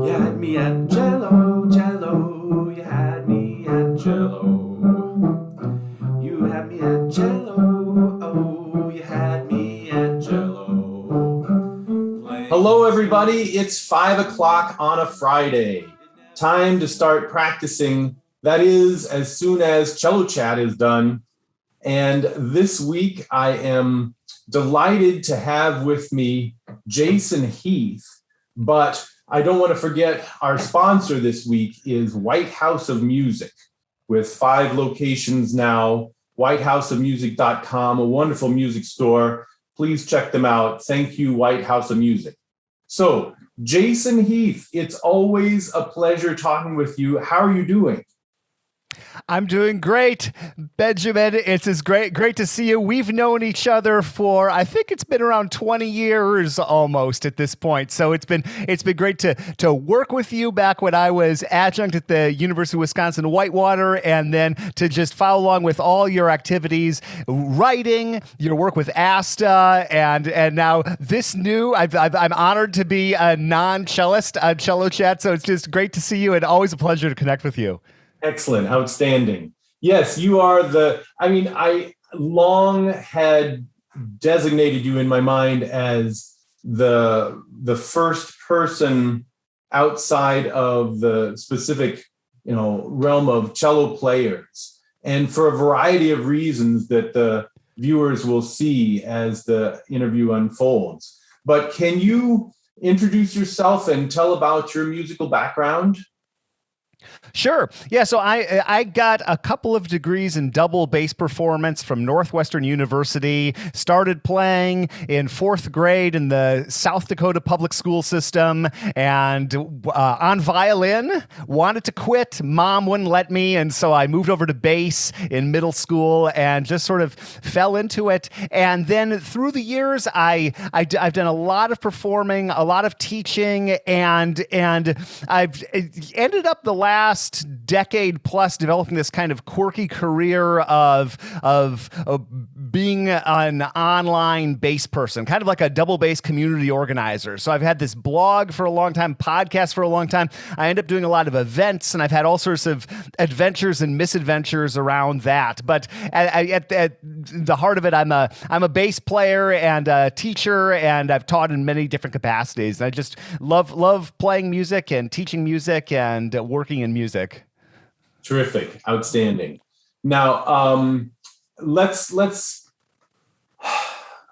You had me at Cello, Cello. You had me at Cello. You had me at Cello. Oh, you had me at Cello. Hello, everybody. It's 5 o'clock on a Friday. Time to start practicing. That is, as soon as Cello Chat is done. And this week, I am delighted to have with me Jason Heath. But I don't want to forget our sponsor this week is White House of Music, with 5 locations now, whitehouseofmusic.com, a wonderful music store. Please check them out. Thank you, White House of Music. So, Jason Heath, it's always a pleasure talking with you. How are you doing? I'm doing great, Benjamin. It's great to see you. We've known each other for, I think it's been around 20 years almost at this point. So it's been great to work with you back when I was adjunct at the University of Wisconsin-Whitewater, and then to just follow along with all your activities, writing, your work with ASTA, and now this new. I'm honored to be a non-cellist on Cello Chat. So it's just great to see you, and always a pleasure to connect with you. Excellent. Outstanding. Yes, you are I long had designated you in my mind as the first person outside of the specific, realm of cello players. And for a variety of reasons that the viewers will see as the interview unfolds. But can you introduce yourself and tell about your musical background? Sure. Yeah. So I got a couple of degrees in double bass performance from Northwestern University. Started playing in 4th grade in the South Dakota public school system, and on violin. Wanted to quit. Mom wouldn't let me, and so I moved over to bass in middle school and just sort of fell into it. And then through the years, I've done a lot of performing, a lot of teaching, and I've ended up the last decade plus developing this kind of quirky career of being an online bass person, kind of like a double bass community organizer. So I've had this blog for a long time, podcast for a long time. I end up doing a lot of events, and I've had all sorts of adventures and misadventures around that. But at the heart of it, I'm a bass player and a teacher, and I've taught in many different capacities. And I just love playing music and teaching music and working in music. Terrific. Outstanding. Now,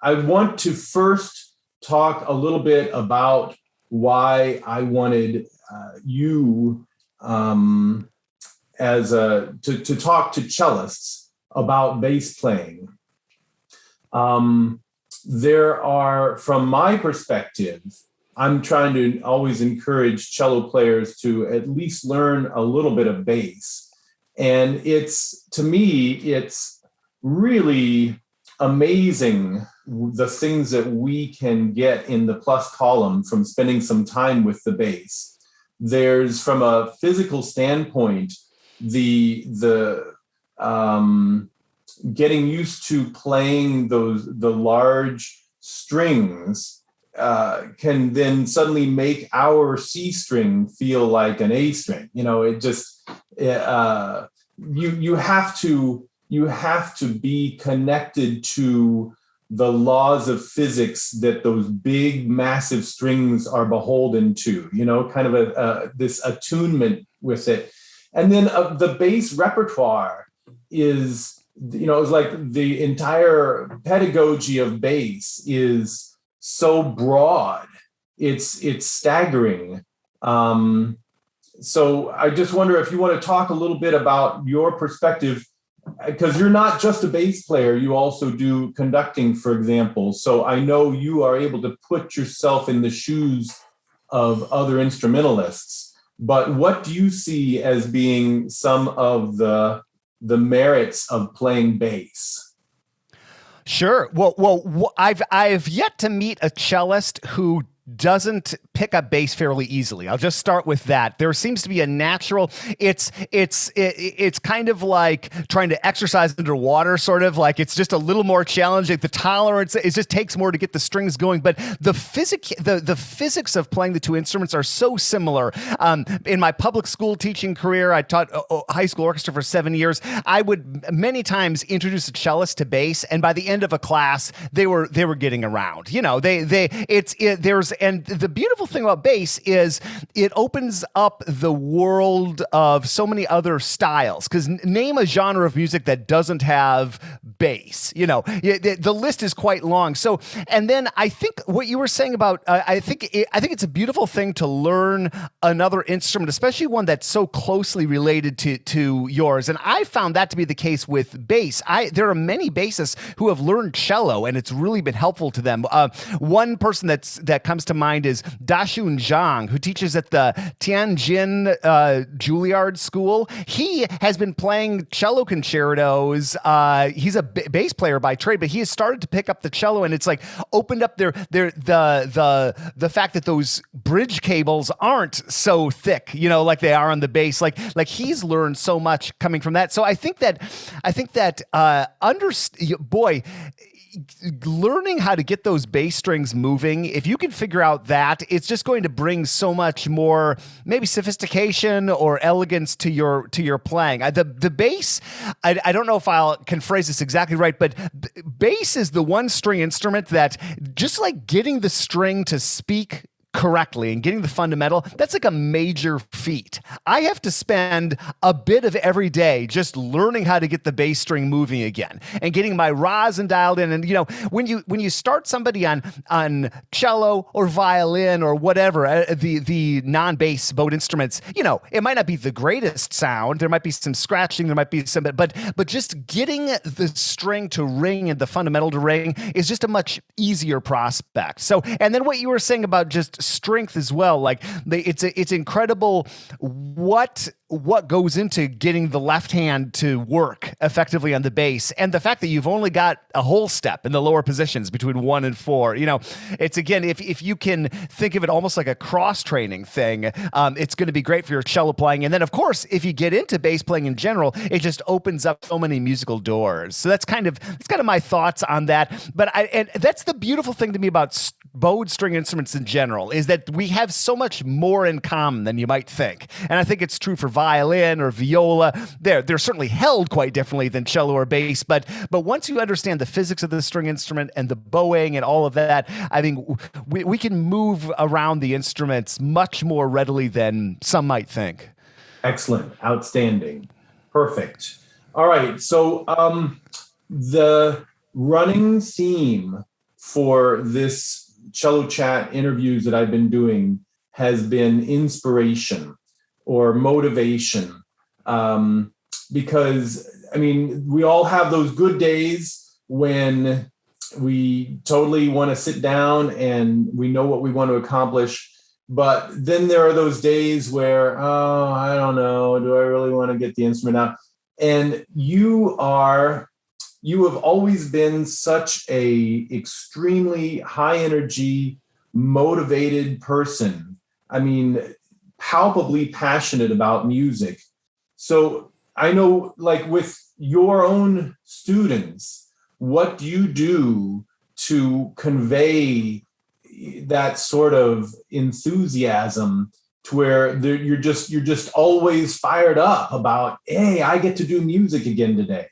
I want to first talk a little bit about why I wanted you to talk to cellists about bass playing. There are, from my perspective, I'm trying to always encourage cello players to at least learn a little bit of bass. And to me, it's really amazing the things that we can get in the plus column from spending some time with the bass. There's, from a physical standpoint, the getting used to playing the large strings can then suddenly make our C string feel like an A string. You have to be connected to the laws of physics that those big, massive strings are beholden to. Kind of this attunement with it, and then the bass repertoire is, it's like the entire pedagogy of bass is so broad, it's staggering. So I just wonder if you want to talk a little bit about your perspective, because you're not just a bass player, you also do conducting, for example. So I know you are able to put yourself in the shoes of other instrumentalists, but what do you see as being some of the merits of playing bass? Sure. Well, I've yet to meet a cellist who doesn't pick up bass fairly easily. I'll just start with that. There seems to be a natural. It's kind of like trying to exercise underwater, sort of like it's just a little more challenging. The tolerance, it just takes more to get the strings going. But the physics of playing the two instruments are so similar. In my public school teaching career, I taught high school orchestra for 7 years. I would many times introduce a cellist to bass, and by the end of a class, they were getting around. You know, and the beautiful thing about bass is it opens up the world of so many other styles. Because name a genre of music that doesn't have bass. You know, the list is quite long. So, and then I think what you were saying about, I think it's a beautiful thing to learn another instrument, especially one that's so closely related to yours. And I found that to be the case with bass. There are many bassists who have learned cello, and it's really been helpful to them. One person that comes to mind is Dashun Zhang, who teaches at the Tianjin Juilliard School. He has been playing cello concertos. He's a bass player by trade, but he has started to pick up the cello, and it's like opened up the fact that those bridge cables aren't so thick, you know, like they are on the bass. Like he's learned so much coming from that. So I think that learning how to get those bass strings moving, if you can figure out that, it's just going to bring so much more maybe sophistication or elegance to your playing. The bass, I don't know if I can phrase this exactly right, but bass is the one string instrument that just like getting the string to speak correctly and getting the fundamental, that's like a major feat. I have to spend a bit of every day just learning how to get the bass string moving again and getting my rosin dialed in. And you know, when you start somebody on cello or violin or whatever, the non-bass bowed instruments, you know, it might not be the greatest sound. There might be some scratching, there might be some, but just getting the string to ring and the fundamental to ring is just a much easier prospect. So, and then what you were saying about just strength as well, like it's incredible what goes into getting the left hand to work effectively on the bass, and the fact that you've only got a whole step in the lower positions between 1 and 4. You know, it's again, if you can think of it almost like a cross training thing, it's going to be great for your cello playing. And then of course, if you get into bass playing in general, it just opens up so many musical doors. So that's kind of my thoughts on that. But and that's the beautiful thing to me about bowed string instruments in general, is that we have so much more in common than you might think. And I think it's true for violin or viola. They're certainly held quite differently than cello or bass, but once you understand the physics of the string instrument and the bowing and all of that, I think we can move around the instruments much more readily than some might think. Excellent. Outstanding. Perfect. All right. So the running theme for this Cello Chat interviews that I've been doing has been inspiration or motivation. Because, I mean, we all have those good days when we totally want to sit down and we know what we want to accomplish. But then there are those days where, oh, I don't know, do I really want to get the instrument out? And you have always been such a extremely high energy, motivated person. I mean, palpably passionate about music. So I know, like with your own students, what do you do to convey that sort of enthusiasm to where you're just always fired up about, hey, I get to do music again today?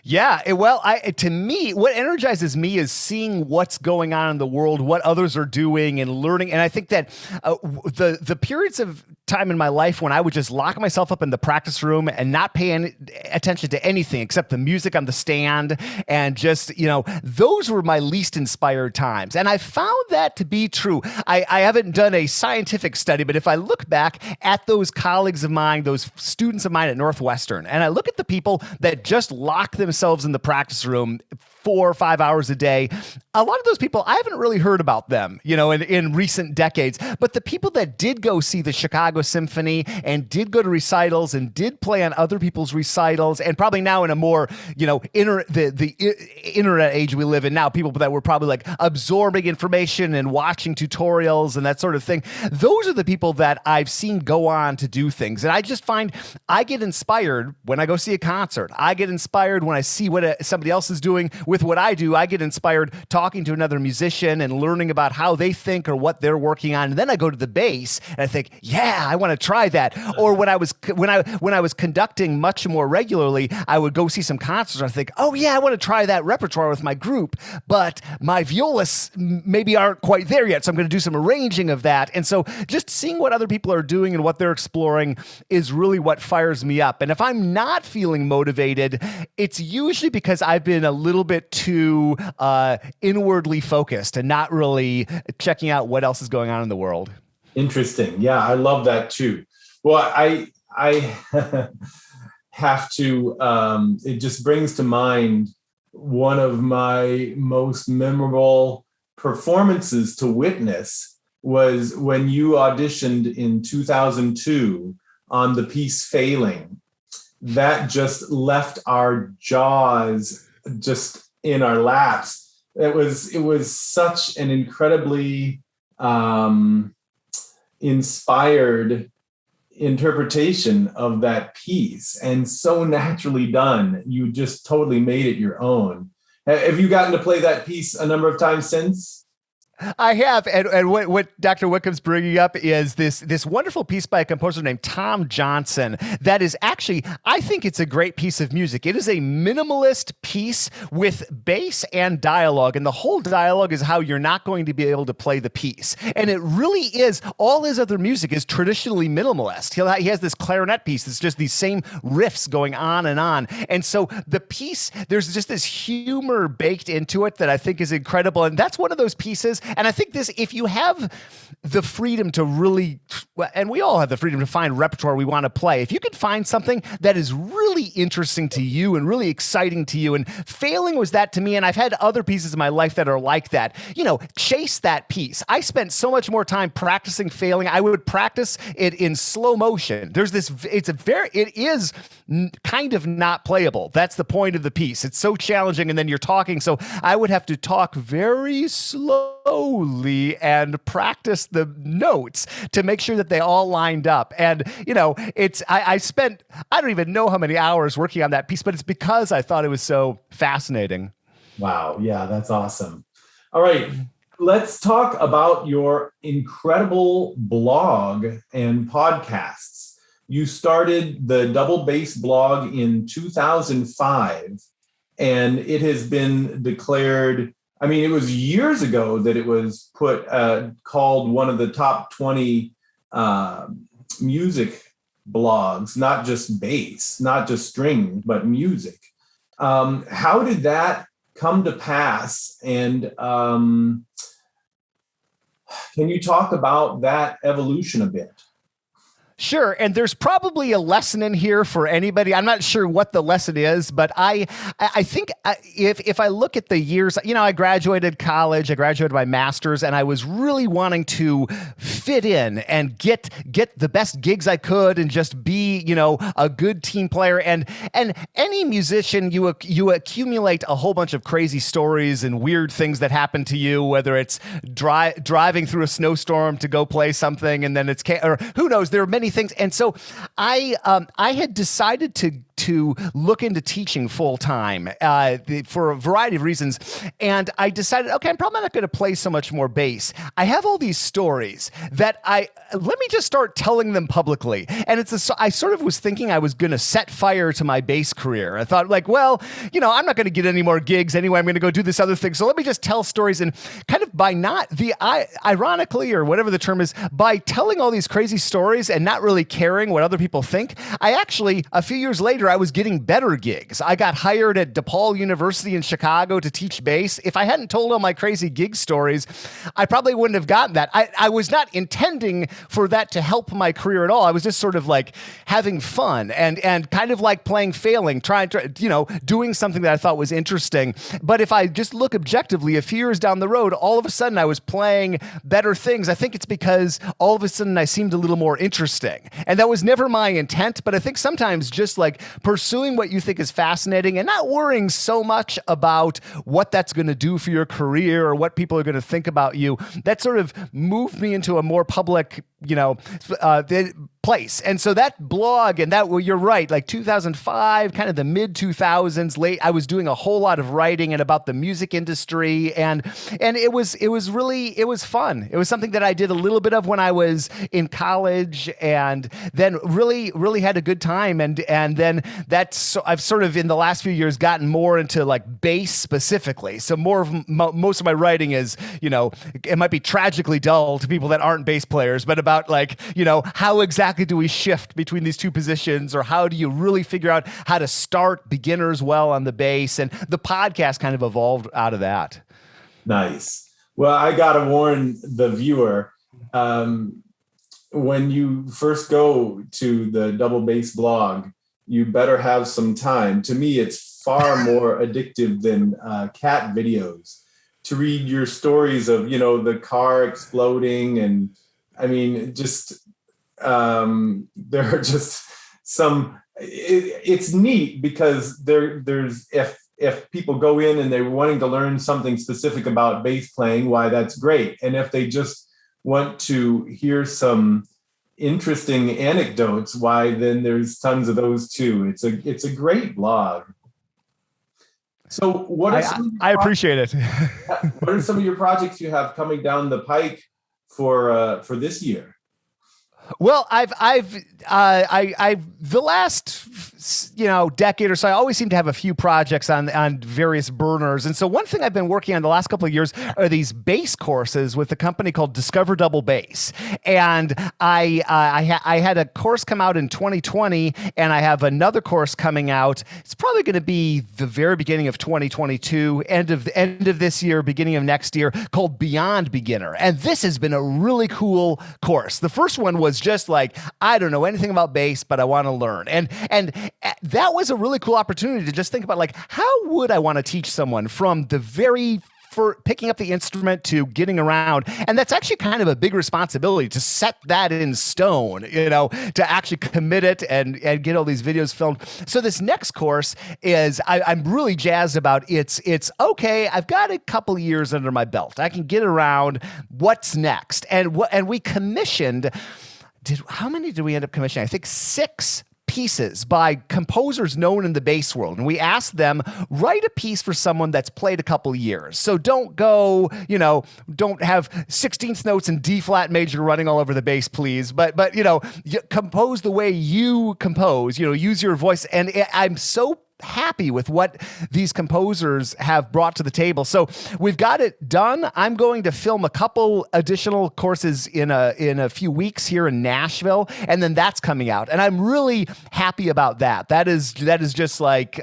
Yeah, well, to me, what energizes me is seeing what's going on in the world, what others are doing, and learning. And I think that the periods of time in my life when I would just lock myself up in the practice room and not pay any attention to anything except the music on the stand, and just, you know, those were my least inspired times. And I found that to be true. I haven't done a scientific study, but if I look back at those colleagues of mine, those students of mine at Northwestern, and I look at the people that just lock themselves in the practice room 4 or 5 hours a day, a lot of those people, I haven't really heard about them, in recent decades. But the people that did go see the Chicago Symphony and did go to recitals and did play on other people's recitals, and probably now in a more, the internet age we live in now, people that were probably like absorbing information and watching tutorials and that sort of thing. Those are the people that I've seen go on to do things. And I just find I get inspired when I go see a concert. I get inspired when I see what somebody else is doing with what I do. I get inspired talking to another musician and learning about how they think or what they're working on. And then I go to the bass and I think, yeah, I want to try that. Or when I was conducting much more regularly, I would go see some concerts and I think, oh yeah, I want to try that repertoire with my group, but my violists maybe aren't quite there yet. So I'm going to do some arranging of that. And so just seeing what other people are doing and what they're exploring is really what fires me up. And if I'm not feeling motivated, it's usually because I've been a little bit too inwardly focused and not really checking out what else is going on in the world. Interesting. Yeah, I love that too. Well, I have to, it just brings to mind one of my most memorable performances to witness was when you auditioned in 2002 on the piece Failing. That just left our jaws just in our laps. It was such an incredibly inspired interpretation of that piece and so naturally done. You just totally made it your own. Have you gotten to play that piece a number of times since? I have, and what Dr. Whitcomb's bringing up is this wonderful piece by a composer named Tom Johnson that is actually, I think it's a great piece of music. It is a minimalist piece with bass and dialogue, and the whole dialogue is how you're not going to be able to play the piece. And it really is, all his other music is traditionally minimalist. He has this clarinet piece that's just these same riffs going on. And so the piece, there's just this humor baked into it that I think is incredible. And that's one of those pieces. And I think this, if you have the freedom to really, and we all have the freedom to find repertoire we want to play, if you could find something that is really interesting to you and really exciting to you, and Failing was that to me, and I've had other pieces in my life that are like that, chase that piece. I spent so much more time practicing Failing. I would practice it in slow motion. It is kind of not playable. That's the point of the piece. It's so challenging, and then you're talking, so I would have to talk very slowly and practice the notes to make sure that they all lined up. And, I spent, I don't even know how many hours working on that piece, but it's because I thought it was so fascinating. Wow. Yeah, that's awesome. All right. Let's talk about your incredible blog and podcasts. You started the Double Bass blog in 2005, and it has been declared, it was years ago that it was called one of the top 20 music blogs, not just bass, not just string, but music. How did that come to pass? And can you talk about that evolution a bit? Sure. And there's probably a lesson in here for anybody. I'm not sure what the lesson is, but I think if I look at the years, I graduated college, I graduated my master's, and I was really wanting to fit in and get the best gigs I could and just be, a good team player. And any musician, you accumulate a whole bunch of crazy stories and weird things that happen to you, whether it's driving through a snowstorm to go play something, and then or who knows, there are many things. And so I had decided to look into teaching full time for a variety of reasons. And I decided, okay, I'm probably not going to play so much more bass. I have all these stories that let me just start telling them publicly. And I sort of was thinking I was going to set fire to my bass career. I thought I'm not going to get any more gigs anyway. I'm going to go do this other thing. So let me just tell stories, and kind of ironically, or whatever the term is, by telling all these crazy stories and not really caring what other people think, I actually, a few years later, later, I was getting better gigs. I got hired at DePaul University in Chicago to teach bass. If I hadn't told all my crazy gig stories, I probably wouldn't have gotten that. I was not intending for that to help my career at all. I was just sort of like having fun and kind of like playing failing, trying to, doing something that I thought was interesting. But if I just look objectively, a few years down the road, all of a sudden I was playing better things. I think it's because all of a sudden I seemed a little more interesting. And that was never my intent, but I think sometimes just like pursuing what you think is fascinating and not worrying so much about what that's going to do for your career or what people are going to think about you, that sort of moved me into a more public, place. And so that blog and that, well, you're right, like 2005, kind of the mid 2000s, late, I was doing a whole lot of writing and about the music industry. And it was fun. It was something that I did a little bit of when I was in college and then really had a good time. And then I've sort of in the last few years gotten more into like bass specifically. So most of my writing is, it might be tragically dull to people that aren't bass players, but about like, how exactly do we shift between these two positions, or how do you really figure out how to start beginners well on the bass? And the podcast kind of evolved out of that. Nice. Well, I got to warn the viewer, when you first go to the Double Bass blog, you better have some time. To me, it's far more addictive than cat videos to read your stories of, the car exploding. And I mean, there are just some, it's neat because there's, if people go in and they're wanting to learn something specific about bass playing, why, that's great. And if they just want to hear some interesting anecdotes, why, then there's tons of those too. It's a great blog. So what are I appreciate it. What are some of your projects you have coming down the pike for this year? Well, I've the last decade or so, I always seem to have a few projects on various burners. And so one thing I've been working on the last couple of years are these bass courses with a company called Discover Double Bass. And I had a course come out in 2020, and I have another course coming out. It's probably going to be the very beginning of 2022, end of this year, beginning of next year, called Beyond Beginner. And this has been a really cool course. The first one was just like, I don't know anything about bass, but I want to learn. And that was a really cool opportunity to just think about, like, how would I want to teach someone from the very for picking up the instrument to getting around. And that's actually kind of a big responsibility to set that in stone, to actually commit it and get all these videos filmed. So this next course is, I'm really jazzed about. It's okay, I've got a couple years under my belt. I can get around. What's next? And we commissioned, how many did we end up commissioning? I think 6 pieces by composers known in the bass world. And we asked them, write a piece for someone that's played a couple years. So don't go, don't have 16th notes in D flat major running all over the bass, please. But you compose the way you compose, use your voice. And I'm so happy with what these composers have brought to the table. So we've got it done. I'm going to film a couple additional courses in a few weeks here in Nashville, and then that's coming out. And I'm really happy about that. That is just like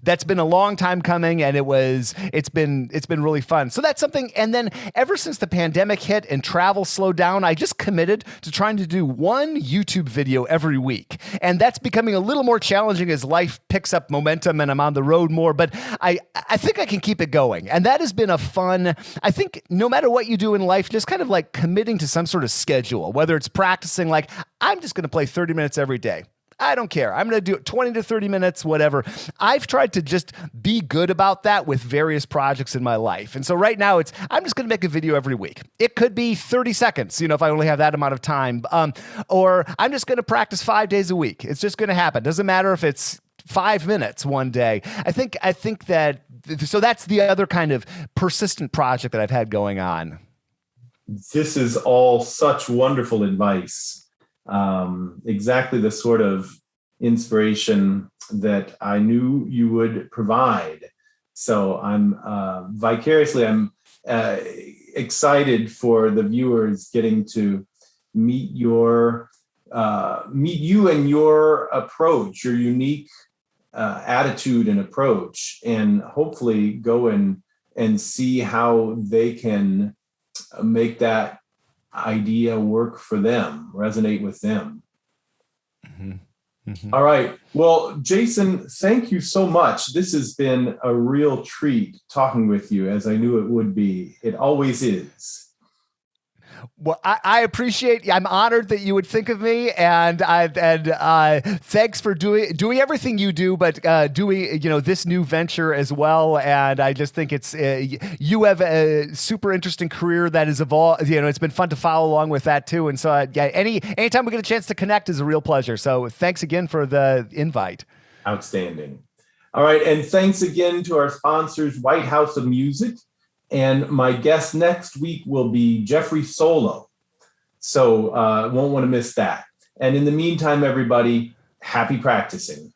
that's been a long time coming, and it's been really fun. So that's something. And then ever since the pandemic hit and travel slowed down, I just committed to trying to do one YouTube video every week. And that's becoming a little more challenging as life picks up momentum and I'm on the road more, but I think I can keep it going. And that has been a fun, I think no matter what you do in life, just kind of like committing to some sort of schedule, whether it's practicing, like I'm just going to play 30 minutes every day. I don't care. I'm going to do it 20 to 30 minutes, whatever. I've tried to just be good about that with various projects in my life. And so right now I'm just going to make a video every week. It could be 30 seconds, if I only have that amount of time. Or I'm just going to practice 5 days a week. It's just going to happen. Doesn't matter if it's 5 minutes one day. I think that, so that's the other kind of persistent project that I've had going on. This is all such wonderful advice. Exactly the sort of inspiration that I knew you would provide. So I'm excited for the viewers getting to meet you and your approach, your unique attitude and approach, and hopefully go and see how they can make that idea work for them, resonate with them. Mm-hmm. Mm-hmm. All right. Well, Jason, thank you so much. This has been a real treat talking with you, as I knew it would be. It always is. Well, I appreciate. I'm honored that you would think of me, and thanks for doing everything you do, but doing this new venture as well. And I just think it's you have a super interesting career that has evolved. It's been fun to follow along with that too. And so, anytime we get a chance to connect is a real pleasure. So, thanks again for the invite. Outstanding. All right, and thanks again to our sponsors, White House of Music. And my guest next week will be Jeffrey Solo. So won't want to miss that. And in the meantime, everybody, happy practicing.